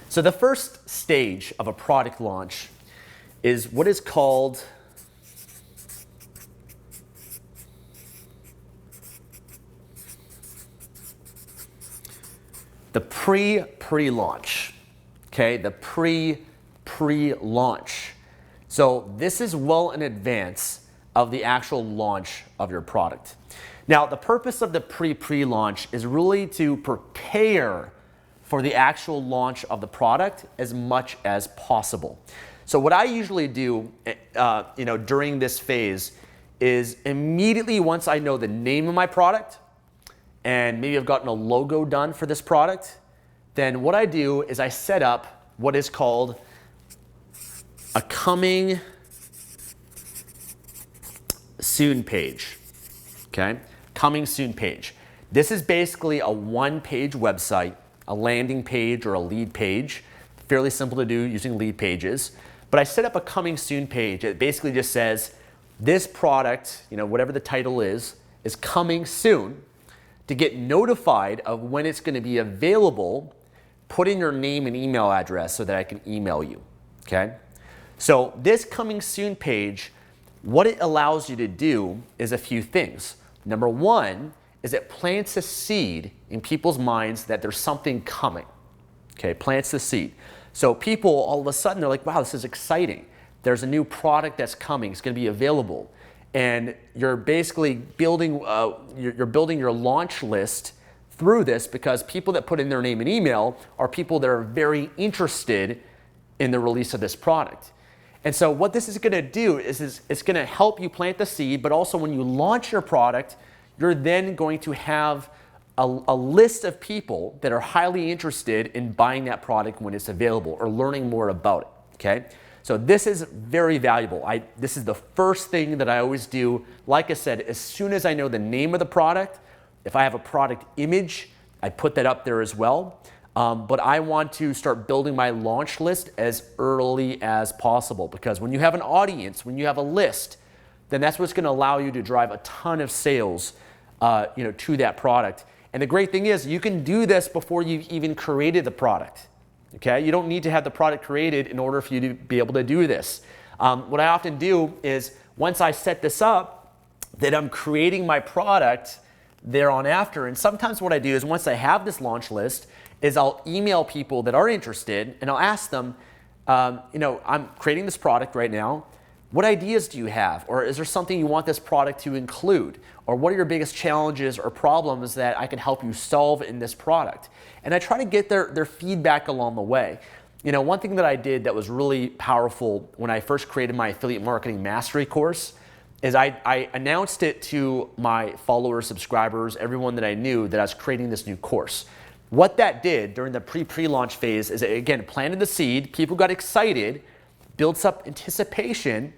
So the first stage of a product launch is what is called the pre-launch. Okay, the pre-launch. So this is well in advance of the actual launch of your product. Now, the purpose of the pre-launch is really to prepare for the actual launch of the product as much as possible. So what I usually do, during this phase is immediately once I know the name of my product and maybe I've gotten a logo done for this product, then what I do is I set up what is called a coming soon page. Okay, coming soon page. This is basically a one-page website, a landing page or a lead page. Fairly simple to do using lead pages. But I set up a coming soon page. It basically just says this product, whatever the title is coming soon. To get notified of when it's going to be available, put in your name and email address so that I can email you. Okay? So this coming soon page, what it allows you to do is a few things. Number one is it plants a seed in people's minds that there's something coming. Okay, plants the seed. So people all of a sudden they're like, wow, this is exciting. There's a new product that's coming. It's going to be available. And you're basically building your launch list through this because people that put in their name and email are people that are very interested in the release of this product. And so what this is going to do is it's going to help you plant the seed, but also when you launch your product, you're then going to have a list of people that are highly interested in buying that product when it's available or learning more about it, okay? So this is very valuable. This is the first thing that I always do. Like I said, as soon as I know the name of the product, if I have a product image, I put that up there as well. But I want to start building my launch list as early as possible because when you have an audience, when you have a list, then that's what's going to allow you to drive a ton of sales to that product. And the great thing is you can do this before you've even created the product. Okay, you don't need to have the product created in order for you to be able to do this. What I often do is once I set this up, that I'm creating my product thereon after. And sometimes what I do is once I have this launch list is I'll email people that are interested and I'll ask them, I'm creating this product right now. What ideas do you have? Or is there something you want this product to include? Or what are your biggest challenges or problems that I can help you solve in this product? And I try to get their feedback along the way. One thing that I did that was really powerful when I first created my Affiliate Marketing Mastery course is I announced it to my followers, subscribers, everyone that I knew that I was creating this new course. What that did during the pre-launch phase is it, again, planted the seed, people got excited, builds up anticipation,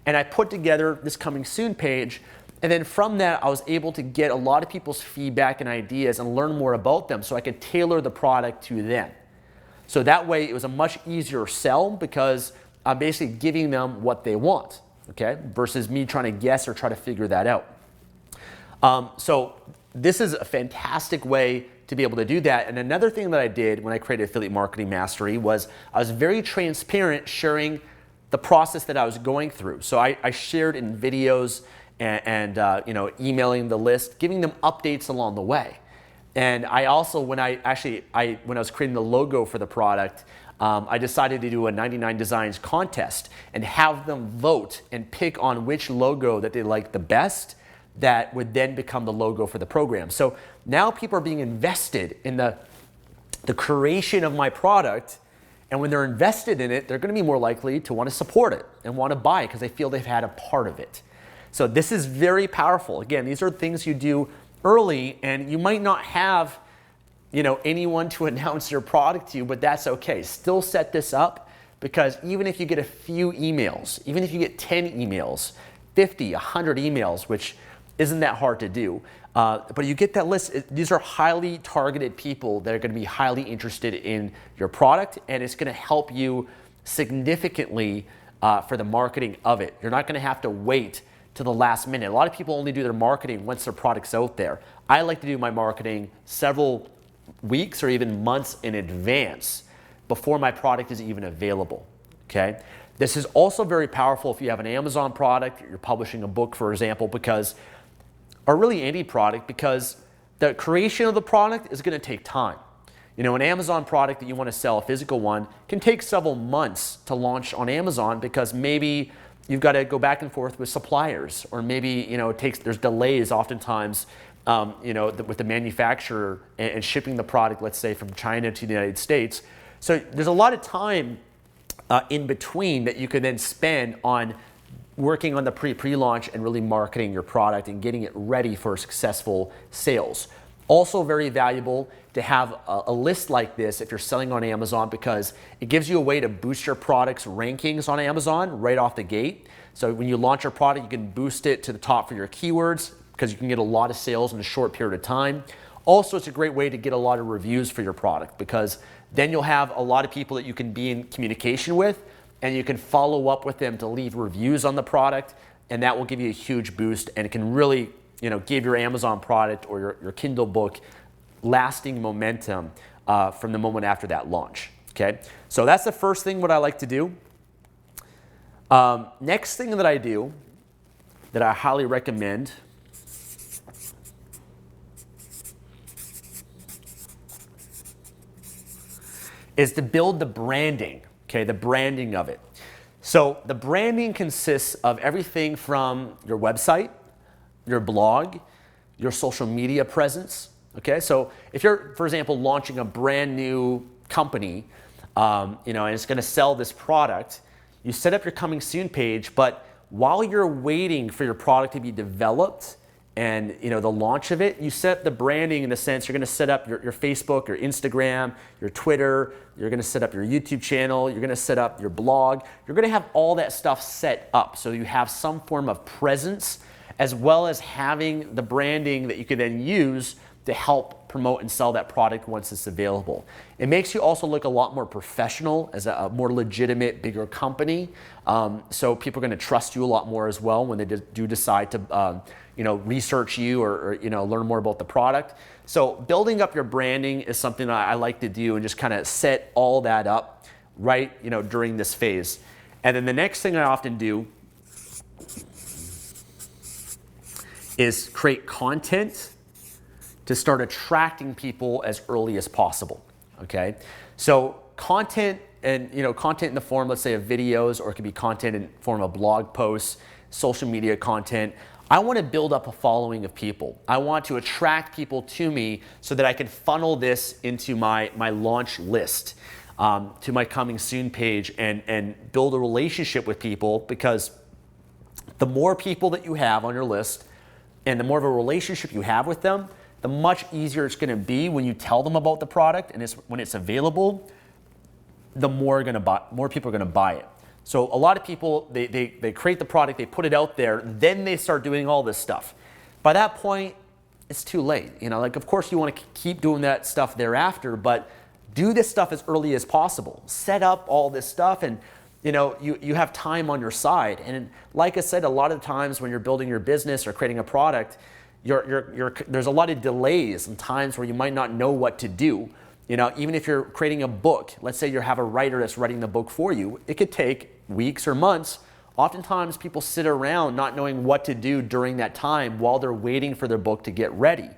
and I put together this coming soon page. And then from that, I was able to get a lot of people's feedback and ideas and learn more about them so I could tailor the product to them. So that way it was a much easier sell because I'm basically giving them what they want, okay? Versus me trying to guess or try to figure that out. So this is a fantastic way to be able to do that. And another thing that I did when I created Affiliate Marketing Mastery was I was very transparent sharing the process that I was going through. So I shared in videos and emailing the list, giving them updates along the way. And I also, when I was creating the logo for the product, I decided to do a 99 Designs contest and have them vote and pick on which logo that they liked the best that would then become the logo for the program. So now people are being invested in the creation of my product. And when they're invested in it, they're going to be more likely to want to support it and want to buy it because they feel they've had a part of it. So this is very powerful. Again, these are things you do early, and you might not have, anyone to announce your product to you, but that's okay. Still set this up because even if you get a few emails, even if you get 10 emails, 50, 100 emails, which isn't that hard to do, but you get that list. These are highly targeted people that are going to be highly interested in your product, and it's going to help you significantly for the marketing of it. You're not going to have to wait to the last minute. A lot of people only do their marketing once their product's out there. I like to do my marketing several weeks or even months in advance before my product is even available, okay? This is also very powerful if you have an Amazon product, you're publishing a book, for example, because, or really any product, because the creation of the product is going to take time. You know, an Amazon product that you want to sell, a physical one, can take several months to launch on Amazon because maybe you've got to go back and forth with suppliers, or maybe, you know, there's delays oftentimes, you know, with the manufacturer and shipping the product, let's say from China to the United States. So there's a lot of time in between that you could then spend on working on the pre-launch and really marketing your product and getting it ready for successful sales. Also very valuable to have a list like this if you're selling on Amazon, because it gives you a way to boost your product's rankings on Amazon right off the gate. So when you launch your product, you can boost it to the top for your keywords because you can get a lot of sales in a short period of time. Also, it's a great way to get a lot of reviews for your product, because then you'll have a lot of people that you can be in communication with, and you can follow up with them to leave reviews on the product, and that will give you a huge boost, and it can really, you know, give your Amazon product or your Kindle book lasting momentum from the moment after that launch, okay? So that's the first thing what I like to do. Next thing that I do that I highly recommend is to build the branding, okay, the branding of it. So the branding consists of everything from your website, your blog, your social media presence, okay? So if you're, for example, launching a brand new company, you know, and it's gonna sell this product, you set up your coming soon page, but while you're waiting for your product to be developed and, you know, the launch of it, you set up the branding in the sense you're gonna set up your Facebook, your Instagram, your Twitter, you're gonna set up your YouTube channel, you're gonna set up your blog, you're gonna have all that stuff set up so you have some form of presence, as well as having the branding that you can then use to help promote and sell that product once it's available. It makes you also look a lot more professional as a more legitimate, bigger company. So people are going to trust you a lot more as well when they do decide to you know, research you or you know, learn more about the product. So building up your branding is something that I like to do, and just kind of set all that up right, you know, during this phase. And then the next thing I often do is create content to start attracting people as early as possible, okay? So content, and you know, content in the form, let's say, of videos, or it could be content in form of blog posts, social media content. I want to build up a following of people. I want to attract people to me so that I can funnel this into my launch list, to my coming soon page, and build a relationship with people, because the more people that you have on your list and the more of a relationship you have with them, the much easier it's going to be when you tell them about the product, and when it's available, the more people are going to buy it. So a lot of people, they create the product, they put it out there, then they start doing all this stuff. By that point, it's too late. You know, like, of course you want to keep doing that stuff thereafter, but do this stuff as early as possible. Set up all this stuff, and you know, you have time on your side. And like I said, a lot of times when you're building your business or creating a product, there's a lot of delays and times where you might not know what to do. You know, even if you're creating a book, let's say you have a writer that's writing the book for you, it could take weeks or months. Oftentimes people sit around not knowing what to do during that time while they're waiting for their book to get ready.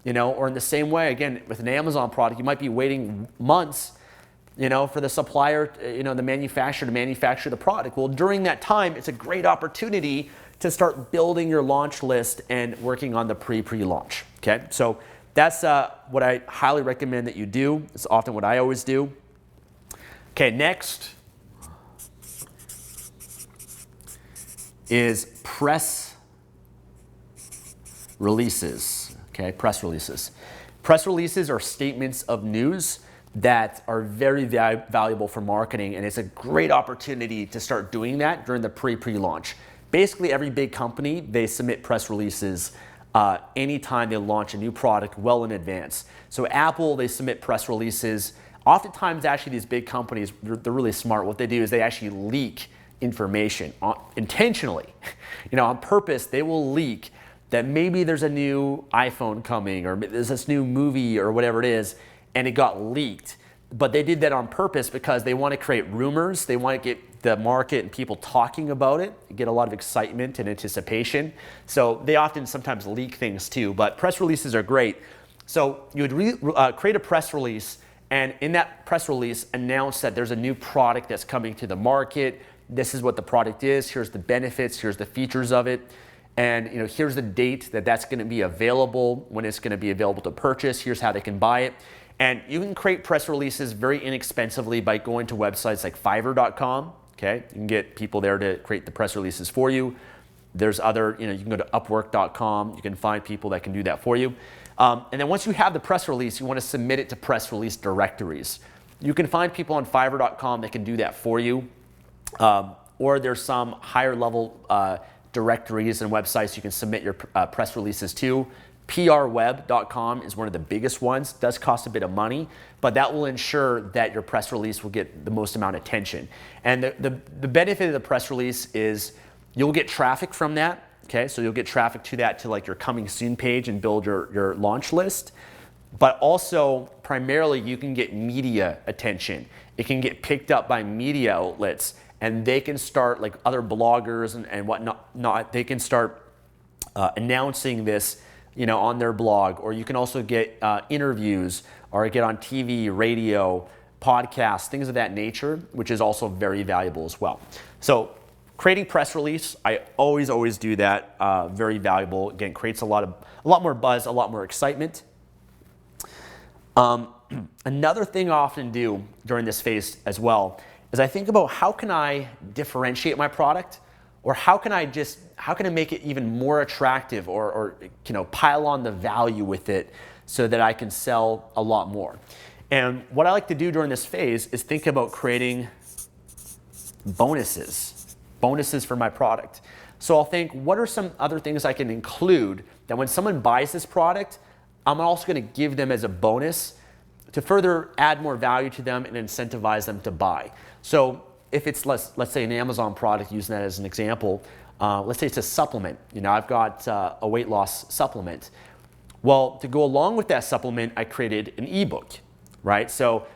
You know, or in the same way, again, with an Amazon product, you might be waiting months, you know, for the supplier, you know, the manufacturer to manufacture the product. Well, during that time, it's a great opportunity to start building your launch list and working on the pre-launch, okay? So that's what I highly recommend that you do. It's often what I always do. Okay, next is press releases, okay? Press releases. Press releases are statements of news that are very valuable for marketing, and it's a great opportunity to start doing that during the pre-launch. Basically, every big company, they submit press releases anytime they launch a new product well in advance. So Apple, they submit press releases. Oftentimes, actually, these big companies, they're really smart. What they do is they actually leak information intentionally. You know, on purpose, they will leak that maybe there's a new iPhone coming, or there's this new movie or whatever it is, and it got leaked. But they did that on purpose because they want to create rumors. They want to get the market and people talking about it, get a lot of excitement and anticipation. So they often sometimes leak things too, but press releases are great. So you would create a press release, and in that press release, announce that there's a new product that's coming to the market. This is what the product is. Here's the benefits. Here's the features of it. And here's the date that that's going to be available, when it's going to be available to purchase. Here's how they can buy it. And you can create press releases very inexpensively by going to websites like Fiverr.com. Okay, you can get people there to create the press releases for you. There's other, you can go to Upwork.com. You can find people that can do that for you. And then once you have the press release, you want to submit it to press release directories. You can find people on Fiverr.com that can do that for you. Or there's some higher level directories and websites you can submit your press releases to. PRweb.com is one of the biggest ones. It does cost a bit of money, but that will ensure that your press release will get the most amount of attention. And the benefit of the press release is you'll get traffic from that. Okay, so you'll get traffic to that, to like your coming soon page and build your launch list. But also, primarily, you can get media attention. It can get picked up by media outlets, and they can start, like other bloggers and whatnot, they can start announcing this on their blog. Or you can also get interviews, or get on TV, radio, podcasts, things of that nature, which is also very valuable as well. So creating press release, I always do that. Very valuable. Again, creates a lot more buzz, a lot more excitement. Another thing I often do during this phase as well is I think about how can I differentiate my product, or how can I make it even more attractive, or pile on the value with it so that I can sell a lot more. And what I like to do during this phase is think about creating bonuses for my product. So I'll think, what are some other things I can include that when someone buys this product, I'm also going to give them as a bonus to further add more value to them and incentivize them to buy. So if it's, let's say, an Amazon product, using that as an example, let's say it's a supplement. I've got a weight loss supplement. Well, to go along with that supplement, I created an ebook, right? So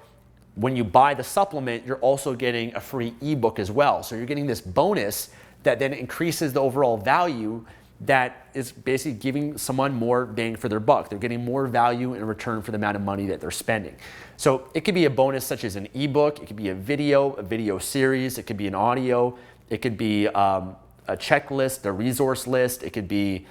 when you buy the supplement, you're also getting a free ebook as well. So you're getting this bonus that then increases the overall value, that is basically giving someone more bang for their buck. They're getting more value in return for the amount of money that they're spending. So it could be a bonus such as an ebook, it could be a video series, it could be an audio, it could be a checklist, a resource list, it could be,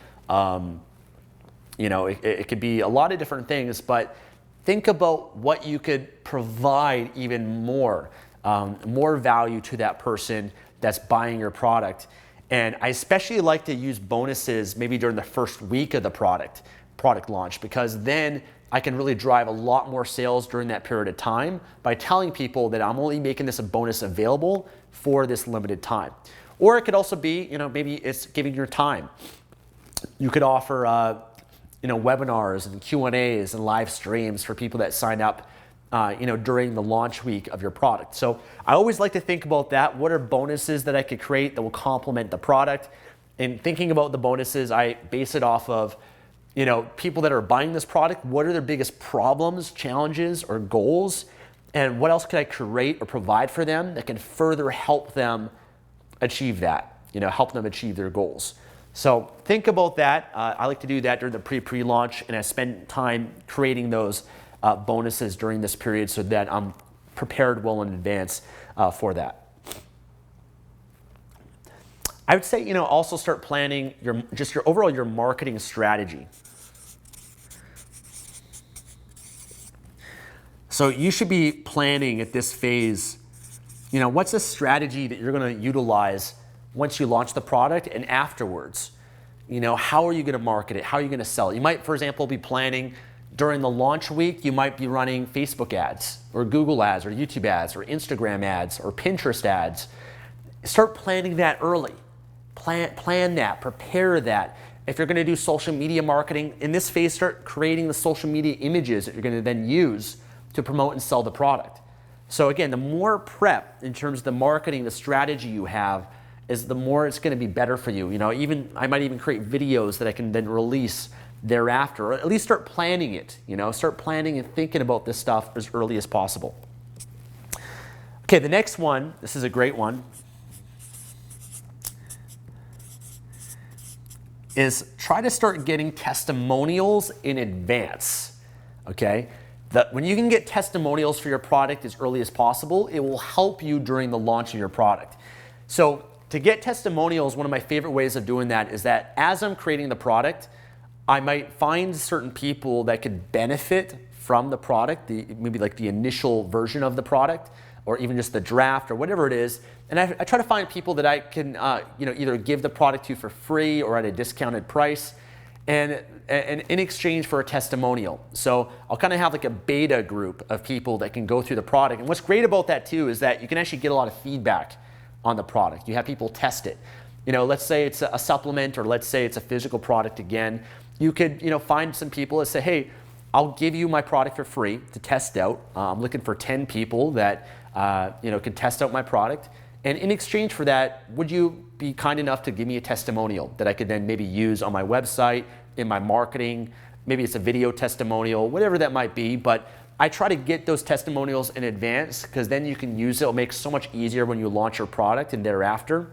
it could be a lot of different things, but think about what you could provide even more value to that person that's buying your product. And I especially like to use bonuses maybe during the first week of the product launch, because then I can really drive a lot more sales during that period of time by telling people that I'm only making this a bonus available for this limited time. Or it could also be, maybe it's giving your time. You could offer, webinars and Q&As and live streams for people that sign up during the launch week of your product. So I always like to think about that. What are bonuses that I could create that will complement the product? And thinking about the bonuses, I base it off of, people that are buying this product. What are their biggest problems, challenges, or goals? And what else can I create or provide for them that can further help them achieve that, help them achieve their goals? So think about that. I like to do that during the pre-launch, and I spend time creating those bonuses during this period so that I'm prepared well in advance for that. I would say, also start planning your overall marketing strategy. So you should be planning at this phase, what's a strategy that you're going to utilize once you launch the product and afterwards. How are you going to market it? How are you going to sell it? You might, for example, be planning during the launch week, you might be running Facebook ads or Google ads or YouTube ads or Instagram ads or Pinterest ads. Start planning that early. Plan that, prepare that. If you're going to do social media marketing, in this phase, start creating the social media images that you're going to then use to promote and sell the product. So again, the more prep in terms of the marketing, the strategy you have, is the more it's going to be better for you. I might even create videos that I can then release thereafter, or at least start planning it. Start planning and thinking about this stuff as early as possible. Okay, the next one, this is a great one, is try to start getting testimonials in advance, okay? When you can get testimonials for your product as early as possible, it will help you during the launch of your product. So to get testimonials, one of my favorite ways of doing that is that as I'm creating the product, I might find certain people that could benefit from the product, maybe like the initial version of the product, or even just the draft or whatever it is. And I try to find people that I can either give the product to for free or at a discounted price, and in exchange for a testimonial. So I'll kind of have like a beta group of people that can go through the product. And what's great about that too is that you can actually get a lot of feedback on the product. You have people test it. Let's say it's a supplement, or let's say it's a physical product again. You could find some people that say, hey, I'll give you my product for free to test out. I'm looking for 10 people that can test out my product. And in exchange for that, would you be kind enough to give me a testimonial that I could then maybe use on my website, in my marketing? Maybe it's a video testimonial, whatever that might be. But I try to get those testimonials in advance, because then you can use it. It'll make it so much easier when you launch your product and thereafter.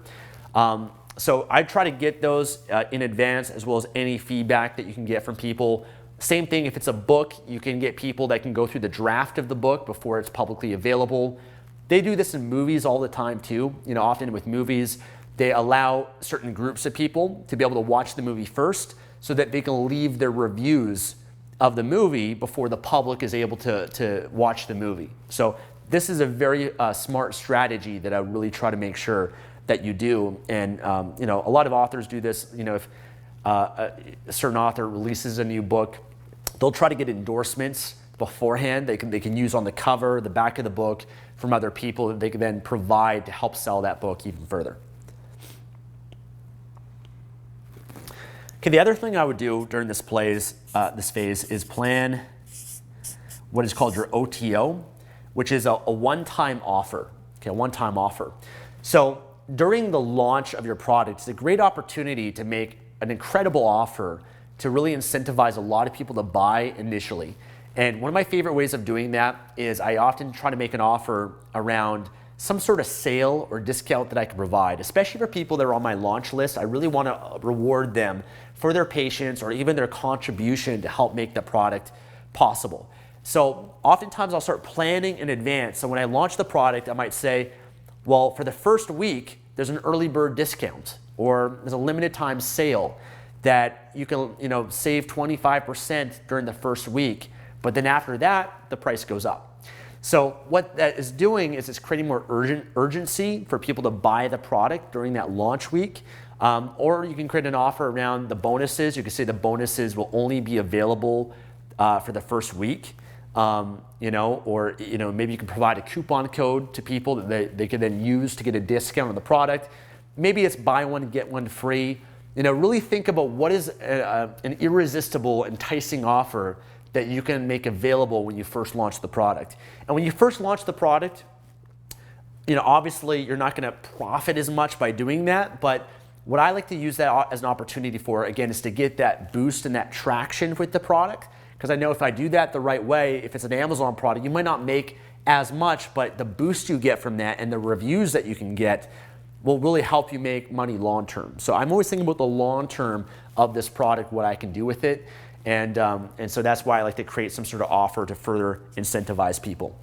So I try to get those in advance, as well as any feedback that you can get from people. Same thing if it's a book, you can get people that can go through the draft of the book before it's publicly available. They do this in movies all the time too. Often with movies, they allow certain groups of people to be able to watch the movie first, so that they can leave their reviews of the movie before the public is able to watch the movie. So this is a very smart strategy that I really try to make sure that you do. And a lot of authors do this. If a certain author releases a new book, they'll try to get endorsements beforehand. They can use on the cover, the back of the book, from other people that they can then provide to help sell that book even further. Okay, the other thing I would do during this phase is plan what is called your OTO, which is a one-time offer. Okay, a one-time offer. So during the launch of your product, it's a great opportunity to make an incredible offer to really incentivize a lot of people to buy initially. And one of my favorite ways of doing that is I often try to make an offer around some sort of sale or discount that I can provide, especially for people that are on my launch list. I really want to reward them for their patience or even their contribution to help make the product possible. So oftentimes I'll start planning in advance. So when I launch the product, I might say, well, for the first week, there's an early bird discount, or there's a limited time sale that you can save 25% during the first week. But then after that, the price goes up. So what that is doing is it's creating more urgency for people to buy the product during that launch week. Or you can create an offer around the bonuses. You can say the bonuses will only be available for the first week. Or maybe you can provide a coupon code to people that they can then use to get a discount on the product. Maybe it's buy one, get one free. Really think about what is an irresistible, enticing offer that you can make available when you first launch the product. And when you first launch the product, obviously you're not going to profit as much by doing that, but what I like to use that as an opportunity for, again, is to get that boost and that traction with the product. Because I know if I do that the right way, if it's an Amazon product, you might not make as much, but the boost you get from that and the reviews that you can get will really help you make money long term. So I'm always thinking about the long term of this product, what I can do with it. And so that's why I like to create some sort of offer to further incentivize people.